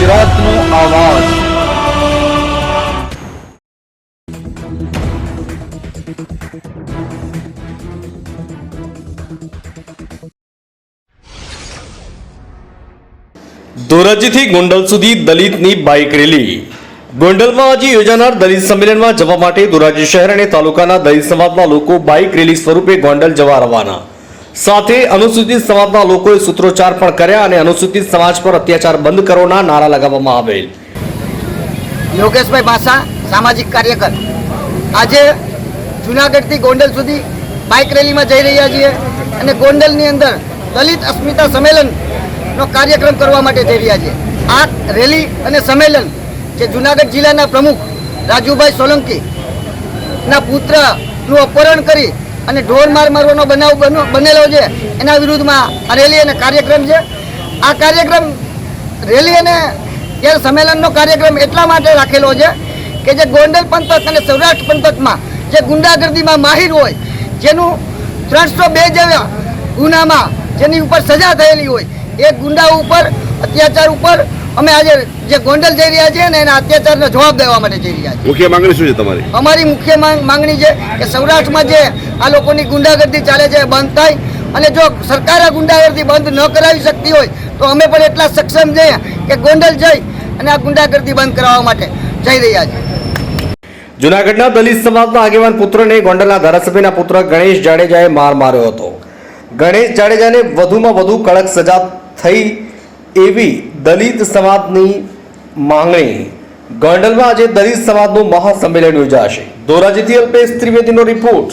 ગુજરાતનો આવાજ। ધોરાજીથી ગોંડલ સુધી દલિતની બાઇક રેલી। ગોંડલમાં આજે યોજાનાર દલિત સંમેલનમાં જવા માટે ધોરાજી શહેર અને તાલુકાના દલિત સમાજના લોકો બાઇક રેલી સ્વરૂપે ગોંડલ જવા રવાના। સાથે અનુસૂચિત સમાજના લોકોએ સૂત્રોચ્ચાર પણ કર્યા અને અનુસૂચિત સમાજ પર અત્યાચાર બંધ કરોના નારા લગાવવામાં આવેલ। યોગેશભાઈ ભાષા સામાજિક કાર્યકર આજે જૂનાગઢથી ગોંડલ સુધી બાઇક રેલીમાં જઈ રહ્યા છીએ અને ગોંડલની અંદર દલિત અસ્મિતા સંમેલનનો કાર્યક્રમ કરવા માટે જઈ રહ્યા છીએ। આ રેલી અને સંમેલન જે જૂનાગઢ જિલ્લાના પ્રમુખ રાજુભાઈ સોલંકીના પુત્રનું અપહરણ કરી અને ઢોર માર મારવાનો બનાવ બનેલો છે એના વિરુદ્ધમાં આ રેલી અને કાર્યક્રમ છે। આ કાર્યક્રમ રેલી અને ત્યારે સંમેલનનો કાર્યક્રમ એટલા માટે રાખેલો છે કે જે ગોંડલ પંથક અને સૌરાષ્ટ્ર પંથકમાં જે ગુંડાગર્દીમાં માહિર હોય, જેનું 302 જેવા ગુનામાં જેની ઉપર સજા થયેલી હોય, એ ગુંડા ઉપર અત્યાચાર ઉપર અમે આજે જે ગોંડલ જઈ રહ્યા છીએ ને એના અત્યાચારનો જવાબ દેવા માટે જઈ રહ્યા છીએ। મુખ્ય માંગણી શું છે તમારી? અમારી મુખ્ય માંગણી છે કે સૌરાષ્ટ્રમાં જે આ લોકોની ગુંડાગર્દી ચાલે છે બંધ થાય અને જો સરકાર આ ગુંડાગર્દી બંધ ન કરાવી શકતી હોય તો અમે પણ એટલા સક્ષમ છીએ કે ગોંડલ જઈ અને આ ગુંડાગર્દી બંધ કરાવવા માટે જઈ રહ્યા છીએ। જૂનાગઢના દલિત સમાજના આગેવાન પુત્રને ગોંડલના ધારાસભ્યના પુત્ર ગણેશ જાડેજાએ માર માર્યો હતો। ગણેશ જાડેજાને વધુમાં વધુ કડક સજા થઈ એવી દલિત સમાજની માંગણી। ગોંડલમાં આજે દલિત સમાજનું મહાસંમેલન યોજાશે। ધોરાજીથી અલ્પેશ ત્રિવેદીનો રિપોર્ટ।